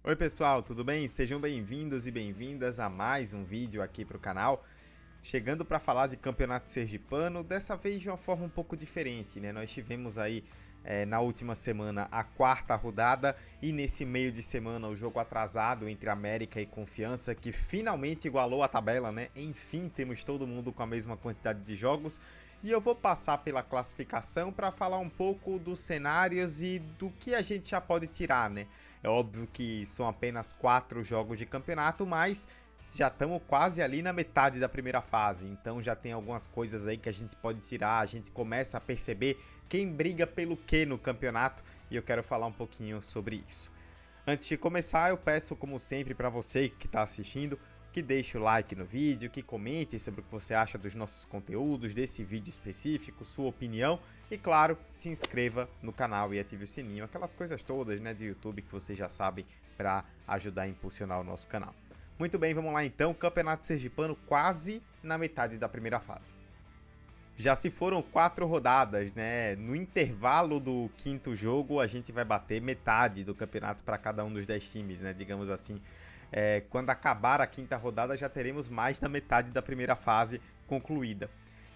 Oi pessoal, tudo bem? Sejam bem-vindos e bem-vindas a mais um vídeo aqui para o canal. Chegando para falar de Campeonato Sergipano, dessa vez de uma forma um pouco diferente, né? Nós tivemos aí na última semana a quarta rodada e nesse meio de semana o jogo atrasado entre América e Confiança, que finalmente igualou a tabela, né? Enfim, temos todo mundo com a mesma quantidade de jogos. E eu vou passar pela classificação para falar um pouco dos cenários e do que a gente já pode tirar, né? É óbvio que são apenas 4 jogos de campeonato, mas já estamos quase ali na metade da primeira fase, então já tem algumas coisas aí que a gente pode tirar, a gente começa a perceber quem briga pelo que no campeonato e eu quero falar um pouquinho sobre isso. Antes de começar, eu peço como sempre para você que está assistindo, que deixe o like no vídeo, que comente sobre o que você acha dos nossos conteúdos, desse vídeo específico, sua opinião e claro, se inscreva no canal e ative o sininho, aquelas coisas todas, né, do YouTube que vocês já sabem para ajudar a impulsionar o nosso canal. Muito bem, vamos lá então, Campeonato Sergipano quase na metade da primeira fase. Já se foram 4 rodadas, né? No intervalo do quinto jogo, a gente vai bater metade do campeonato para cada um dos 10 times, né? Digamos assim. Quando acabar a quinta rodada, já teremos mais da metade da primeira fase concluída.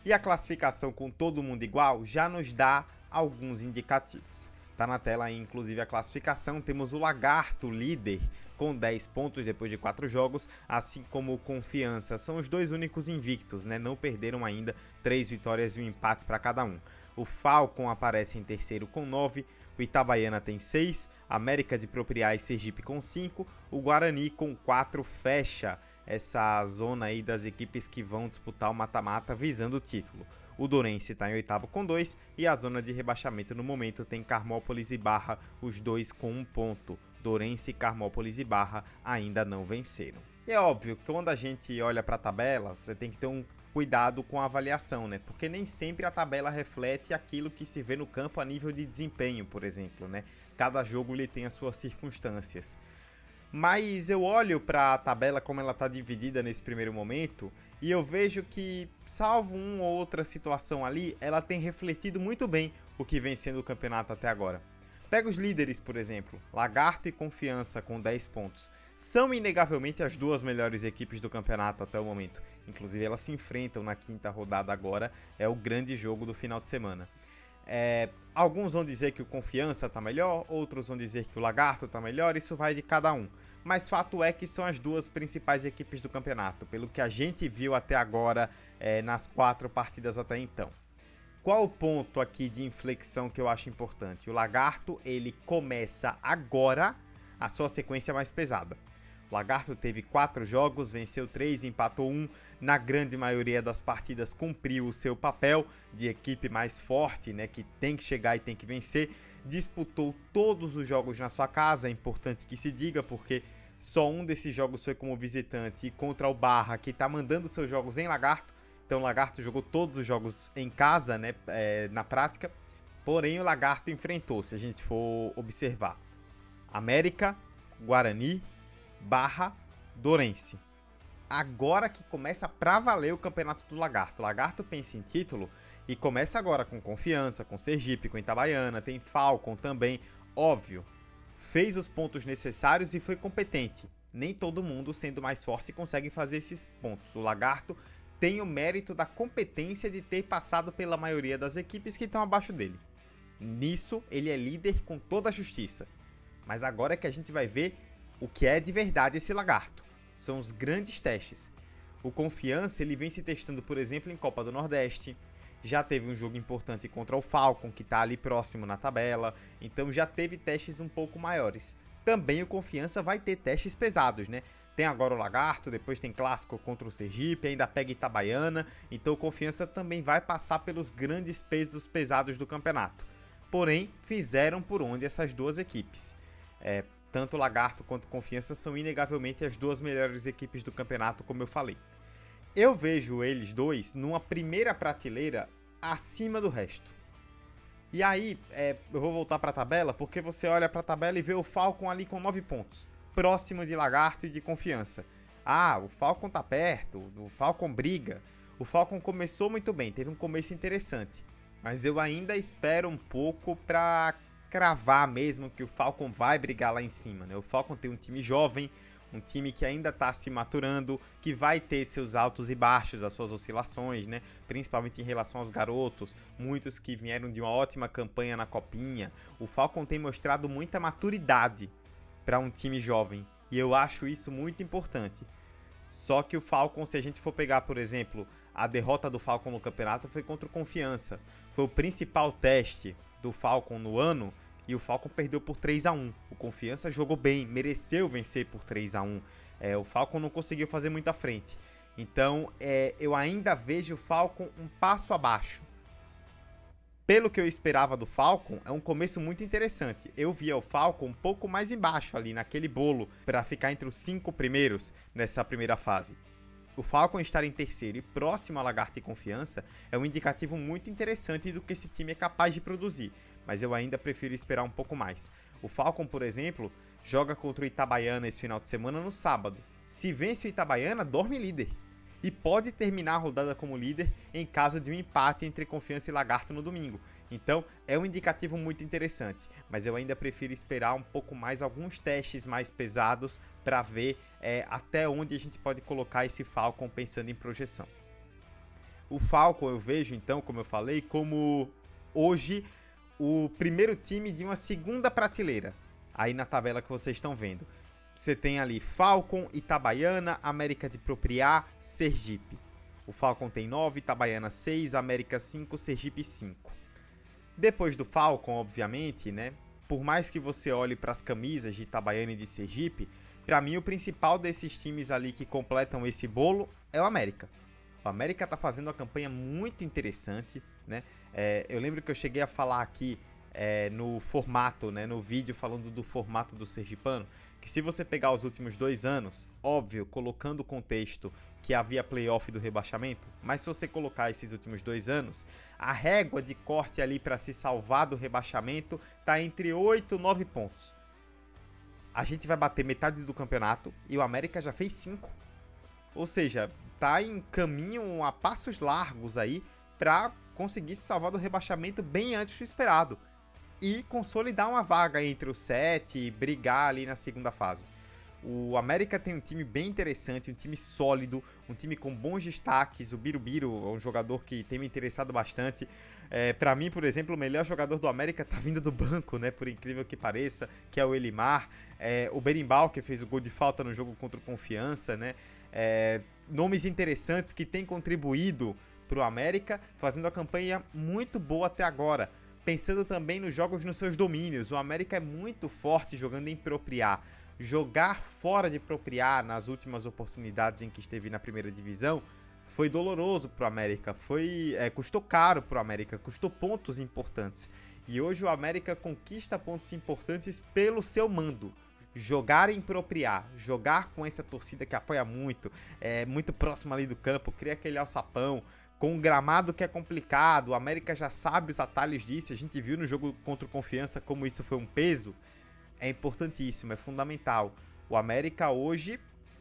E a classificação com todo mundo igual já nos dá alguns indicativos. Tá na tela aí, inclusive, a classificação. Temos o Lagarto líder com 10 pontos depois de 4 jogos, assim como o Confiança. São os dois únicos invictos, né? Não perderam ainda, 3 vitórias e um empate para cada um. O Falcon aparece em terceiro com 9, o Itabaiana tem 6, América de Propriais Sergipe com 5, o Guarani com 4 fecha essa zona aí das equipes que vão disputar o mata-mata visando o título. O Dourense está em oitavo com 2 e a zona de rebaixamento no momento tem Carmópolis e Barra, os dois com 1 ponto. Dourense, Carmópolis e Barra ainda não venceram. E é óbvio que quando a gente olha para a tabela, você tem que ter um cuidado com a avaliação, né? Porque nem sempre a tabela reflete aquilo que se vê no campo a nível de desempenho, por exemplo, né? Cada jogo ele tem as suas circunstâncias. Mas eu olho para a tabela como ela está dividida nesse primeiro momento e eu vejo que, salvo uma ou outra situação ali, ela tem refletido muito bem o que vem sendo o campeonato até agora. Pega os líderes, por exemplo, Lagarto e Confiança com 10 pontos. São inegavelmente as duas melhores equipes do campeonato até o momento. Inclusive elas se enfrentam na quinta rodada agora, é o grande jogo do final de semana. Alguns vão dizer que o Confiança está melhor, outros vão dizer que o Lagarto está melhor, isso vai de cada um. Mas fato é que são as duas principais equipes do campeonato, pelo que a gente viu até agora nas 4 partidas até então. Qual o ponto aqui de inflexão que eu acho importante? O Lagarto, ele começa agora a sua sequência mais pesada. O Lagarto teve 4 jogos, venceu 3, empatou 1. Na grande maioria das partidas cumpriu o seu papel de equipe mais forte, né, que tem que chegar e tem que vencer. Disputou todos os jogos na sua casa, é importante que se diga, porque só um desses jogos foi como visitante e contra o Barra, que está mandando seus jogos em Lagarto. Então o Lagarto jogou todos os jogos em casa, né, na prática. Porém o Lagarto enfrentou, se a gente for observar, América, Guarani, Barra, Dourense. Agora que começa pra valer o campeonato do Lagarto. O Lagarto pensa em título e começa agora com Confiança, com Sergipe, com Itabaiana, tem Falcon também. Óbvio, fez os pontos necessários e foi competente. Nem todo mundo, sendo mais forte, consegue fazer esses pontos. O Lagarto tem o mérito da competência de ter passado pela maioria das equipes que estão abaixo dele. Nisso, ele é líder com toda a justiça. Mas agora é que a gente vai ver o que é de verdade esse Lagarto. São os grandes testes. O Confiança ele vem se testando, por exemplo, em Copa do Nordeste. Já teve um jogo importante contra o Falcon, que está ali próximo na tabela. Então já teve testes um pouco maiores. Também o Confiança vai ter testes pesados, né? Tem agora o Lagarto, depois tem clássico contra o Sergipe, ainda pega Itabaiana. Então o Confiança também vai passar pelos grandes pesos pesados do campeonato. Porém, fizeram por onde essas duas equipes. Tanto Lagarto quanto Confiança são inegavelmente as duas melhores equipes do campeonato, como eu falei. Eu vejo eles dois numa primeira prateleira acima do resto. E aí, eu vou voltar para a tabela, porque você olha para a tabela e vê o Falcon ali com 9 pontos, próximo de Lagarto e de Confiança. Ah, o Falcon tá perto, o Falcon briga. O Falcon começou muito bem, teve um começo interessante. Mas eu ainda espero um pouco para cravar mesmo que o Falcon vai brigar lá em cima, né? O Falcon tem um time jovem, um time que ainda está se maturando, que vai ter seus altos e baixos, as suas oscilações, né? Principalmente em relação aos garotos, muitos que vieram de uma ótima campanha na Copinha. O Falcon tem mostrado muita maturidade para um time jovem, e eu acho isso muito importante. Só que o Falcon, se a gente for pegar, por exemplo, a derrota do Falcon no campeonato foi contra o Confiança. Foi o principal teste do Falcon no ano e o Falcon perdeu por 3-1. O Confiança jogou bem, mereceu vencer por 3-1. O Falcon não conseguiu fazer muita frente. Então, eu ainda vejo o Falcon um passo abaixo. Pelo que eu esperava do Falcon, é um começo muito interessante. Eu via o Falcon um pouco mais embaixo ali naquele bolo para ficar entre os 5 primeiros nessa primeira fase. O Falcon estar em terceiro e próximo a Lagarto e Confiança é um indicativo muito interessante do que esse time é capaz de produzir, mas eu ainda prefiro esperar um pouco mais. O Falcon, por exemplo, joga contra o Itabaiana esse final de semana no sábado. Se vence o Itabaiana, dorme líder. E pode terminar a rodada como líder em caso de um empate entre Confiança e Lagarto no domingo. Então, é um indicativo muito interessante, mas eu ainda prefiro esperar um pouco mais, alguns testes mais pesados para ver até onde a gente pode colocar esse Falcon pensando em projeção. O Falcon eu vejo, então, como eu falei, como hoje o primeiro time de uma segunda prateleira, aí na tabela que vocês estão vendo. Você tem ali Falcon, Itabaiana, América de Propriá, Sergipe. O Falcon tem 9, Itabaiana 6, América 5, Sergipe 5. Depois do Falcon, obviamente, né? Por mais que você olhe para as camisas de Itabaiana e de Sergipe, para mim o principal desses times ali que completam esse bolo é o América. O América está fazendo uma campanha muito interessante, né? Eu lembro que eu cheguei a falar aqui no formato, né, no vídeo falando do formato do Sergipano, que se você pegar os últimos 2 anos, óbvio, colocando o contexto que havia playoff do rebaixamento, mas se você colocar esses últimos 2 anos, a régua de corte ali para se salvar do rebaixamento está entre 8 e 9 pontos. A gente vai bater metade do campeonato e o América já fez 5. Ou seja, tá em caminho a passos largos aí para conseguir se salvar do rebaixamento bem antes do esperado e consolidar uma vaga entre os 7 e brigar ali na segunda fase. O América tem um time bem interessante, um time sólido, um time com bons destaques. O Birubiru é um jogador que tem me interessado bastante. Para mim, por exemplo, o melhor jogador do América tá vindo do banco, né? Por incrível que pareça, que é o Elimar. O Berimbau, que fez o gol de falta no jogo contra o Confiança, né? Nomes interessantes que têm contribuído para o América, fazendo a campanha muito boa até agora. Pensando também nos jogos nos seus domínios, o América é muito forte jogando em Propriá. Jogar fora de Propriá nas últimas oportunidades em que esteve na primeira divisão foi doloroso para o América, custou caro para o América, custou pontos importantes. E hoje o América conquista pontos importantes pelo seu mando. Jogar em Propriá, jogar com essa torcida que apoia muito, muito próximo ali do campo, cria aquele alçapão, com um gramado que é complicado, o América já sabe os atalhos disso, a gente viu no jogo contra o Confiança como isso foi um peso, é importantíssimo, é fundamental. O América hoje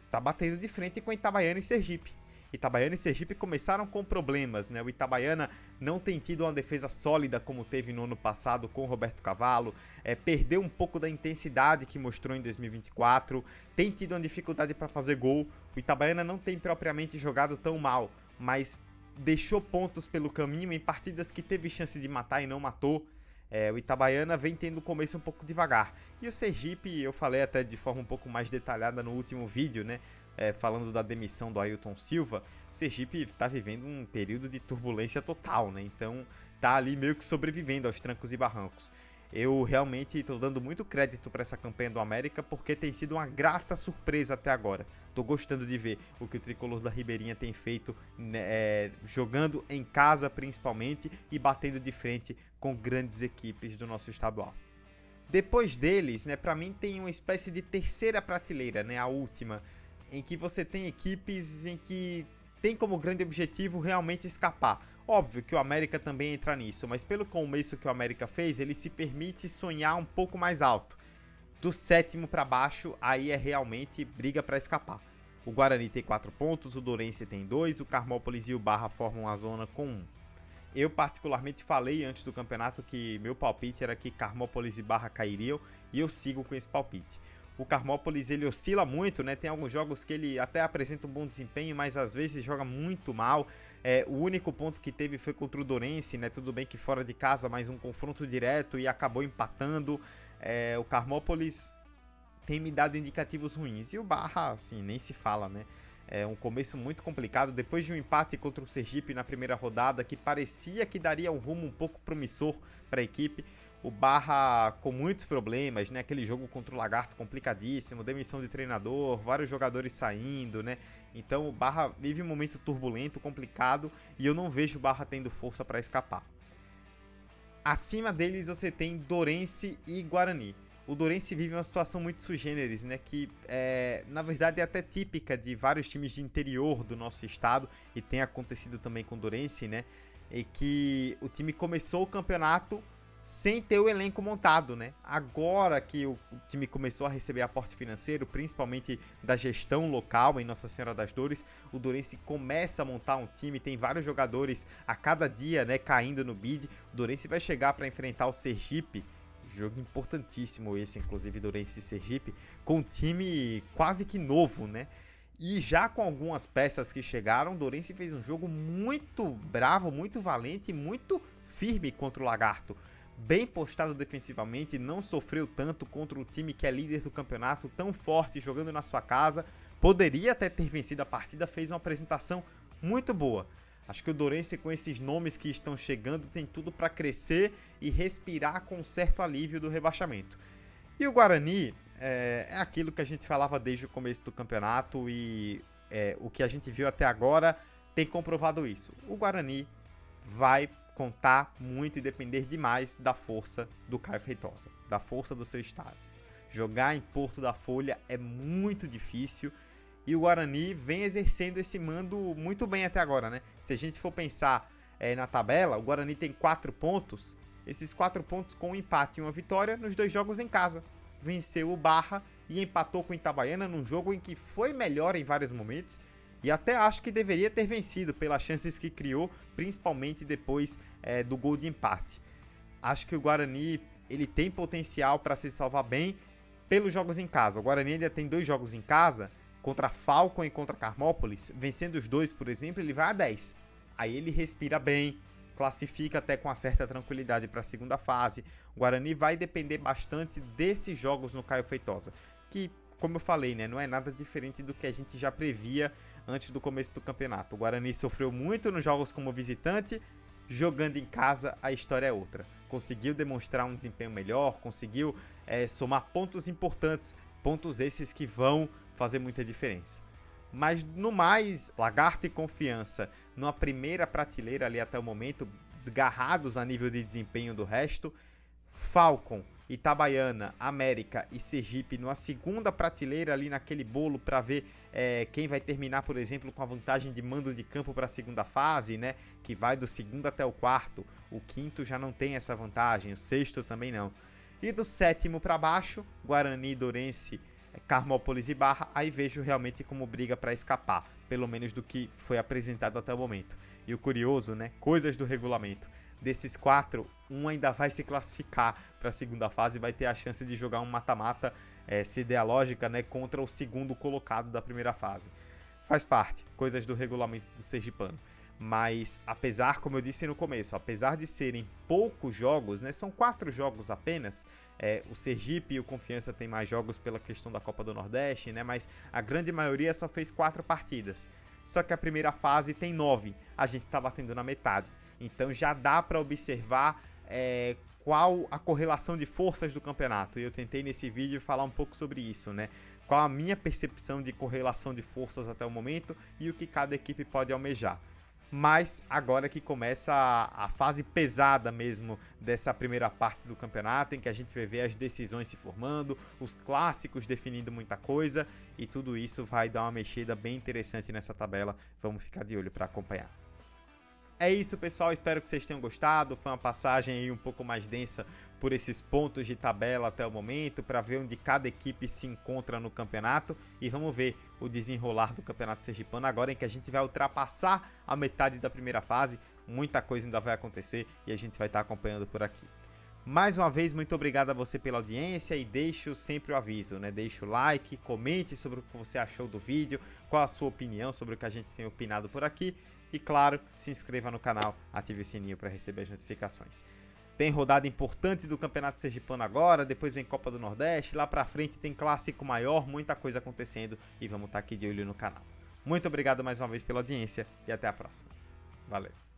tá batendo de frente com Itabaiana e Sergipe. Itabaiana e Sergipe começaram com problemas, né? O Itabaiana não tem tido uma defesa sólida como teve no ano passado com o Roberto Cavalo, perdeu um pouco da intensidade que mostrou em 2024, tem tido uma dificuldade para fazer gol. O Itabaiana não tem propriamente jogado tão mal, mas deixou pontos pelo caminho em partidas que teve chance de matar e não matou. O Itabaiana vem tendo o começo um pouco devagar. E o Sergipe, eu falei até de forma um pouco mais detalhada no último vídeo, né? Falando da demissão do Ailton Silva. O Sergipe está vivendo um período de turbulência total, né? Então tá ali meio que sobrevivendo aos trancos e barrancos. Eu realmente estou dando muito crédito para essa campanha do América porque tem sido uma grata surpresa até agora. Estou gostando de ver o que o tricolor da Ribeirinha tem feito, né, jogando em casa principalmente e batendo de frente com grandes equipes do nosso estadual. Depois deles, né, para mim tem uma espécie de terceira prateleira, né, a última, em que você tem equipes em que tem como grande objetivo realmente escapar. Óbvio que o América também entra nisso, mas pelo começo que o América fez, ele se permite sonhar um pouco mais alto. Do 7º para baixo, aí é realmente briga para escapar. O Guarani tem 4 pontos, o Dourense tem 2, o Carmópolis e o Barra formam a zona com 1. Eu particularmente falei antes do campeonato que meu palpite era que Carmópolis e Barra cairiam, e eu sigo com esse palpite. O Carmópolis, ele oscila muito, né? Tem alguns jogos que ele até apresenta um bom desempenho, mas às vezes joga muito mal. O único ponto que teve foi contra o Dourense, né? Tudo bem que fora de casa, mas um confronto direto e acabou empatando. O Carmópolis tem me dado indicativos ruins. E o Barra, assim, nem se fala, né? É um começo muito complicado, depois de um empate contra o Sergipe na primeira rodada, que parecia que daria um rumo um pouco promissor para a equipe. O Barra com muitos problemas, né? Aquele jogo contra o Lagarto complicadíssimo, demissão de treinador, vários jogadores saindo, né? Então o Barra vive um momento turbulento, complicado, e eu não vejo o Barra tendo força para escapar. Acima deles você tem Dourense e Guarani. O Dourense vive uma situação muito sui generis, né? Que na verdade é até típica de vários times de interior do nosso estado, e tem acontecido também com o Dourense, né? E que o time começou o campeonato sem ter o elenco montado, né? Agora que o time começou a receber aporte financeiro, principalmente da gestão local em Nossa Senhora das Dores, o Dourense começa a montar um time, tem vários jogadores a cada dia, né, caindo no bid. O Dourense vai chegar para enfrentar o Sergipe, jogo importantíssimo esse, inclusive, Dourense e Sergipe, com um time quase que novo, né? E já com algumas peças que chegaram, o Dourense fez um jogo muito bravo, muito valente e muito firme contra o Lagarto. Bem postado defensivamente, não sofreu tanto contra o time que é líder do campeonato, tão forte, jogando na sua casa. Poderia até ter vencido a partida, fez uma apresentação muito boa. Acho que o Dourense, com esses nomes que estão chegando, tem tudo para crescer e respirar com um certo alívio do rebaixamento. E o Guarani é aquilo que a gente falava desde o começo do campeonato, e o que a gente viu até agora tem comprovado isso. O Guarani vai contar muito e depender demais da força do Caio Feitosa, da força do seu estado. Jogar em Porto da Folha é muito difícil, e o Guarani vem exercendo esse mando muito bem até agora, né? Se a gente for pensar na tabela, o Guarani tem 4 pontos, esses 4 pontos com um empate e uma vitória nos 2 jogos em casa. Venceu o Barra e empatou com o Itabaiana num jogo em que foi melhor em vários momentos, e até acho que deveria ter vencido pelas chances que criou, principalmente depois do gol de empate. Acho que o Guarani ele tem potencial para se salvar bem pelos jogos em casa. O Guarani ainda tem 2 jogos em casa, contra Falcon e contra Carmópolis. Vencendo os 2, por exemplo, ele vai a 10. Aí ele respira bem, classifica até com uma certa tranquilidade para a segunda fase. O Guarani vai depender bastante desses jogos no Caio Feitosa, que, como eu falei, né, não é nada diferente do que a gente já previa antes do começo do campeonato. O Guarani sofreu muito nos jogos como visitante, jogando em casa a história é outra. Conseguiu demonstrar um desempenho melhor, conseguiu somar pontos importantes, pontos esses que vão fazer muita diferença. Mas no mais, Lagarto e Confiança numa primeira prateleira ali até o momento, desgarrados a nível de desempenho do resto. Falcon, Itabaiana, América e Sergipe numa segunda prateleira ali naquele bolo para ver quem vai terminar, por exemplo, com a vantagem de mando de campo para a segunda fase, né? Que vai do segundo até o quarto. O quinto já não tem essa vantagem, o sexto também não. E do sétimo para baixo, Guarani, Dourense, Carmópolis e Barra, aí vejo realmente como briga para escapar, pelo menos do que foi apresentado até o momento. E o curioso, né? Coisas do regulamento. Desses 4, um ainda vai se classificar para a segunda fase e vai ter a chance de jogar um mata-mata, se der a lógica, né, contra o segundo colocado da primeira fase. Faz parte, coisas do regulamento do Sergipano. Mas, apesar, como eu disse no começo, apesar de serem poucos jogos, né, são 4 jogos apenas, o Sergipe e o Confiança tem mais jogos pela questão da Copa do Nordeste, né, mas a grande maioria só fez 4 partidas. Só que a primeira fase tem 9, a gente está batendo na metade. Então já dá para observar qual a correlação de forças do campeonato. E eu tentei nesse vídeo falar um pouco sobre isso, né? Qual a minha percepção de correlação de forças até o momento e o que cada equipe pode almejar. Mas agora que começa a fase pesada mesmo dessa primeira parte do campeonato, em que a gente vai ver as decisões se formando, os clássicos definindo muita coisa, e tudo isso vai dar uma mexida bem interessante nessa tabela. Vamos ficar de olho para acompanhar. É isso, pessoal, espero que vocês tenham gostado. Foi uma passagem aí um pouco mais densa por esses pontos de tabela até o momento, para ver onde cada equipe se encontra no campeonato, e vamos ver o desenrolar do Campeonato Sergipano agora em que a gente vai ultrapassar a metade da primeira fase. Muita coisa ainda vai acontecer e a gente vai estar acompanhando por aqui. Mais uma vez, muito obrigado a você pela audiência, e deixo sempre o aviso, né? Deixa o like, comente sobre o que você achou do vídeo, qual a sua opinião sobre o que a gente tem opinado por aqui. E claro, se inscreva no canal, ative o sininho para receber as notificações. Tem rodada importante do Campeonato Sergipano agora, depois vem Copa do Nordeste, lá pra frente tem Clássico Maior, muita coisa acontecendo e vamos estar aqui de olho no canal. Muito obrigado mais uma vez pela audiência e até a próxima. Valeu!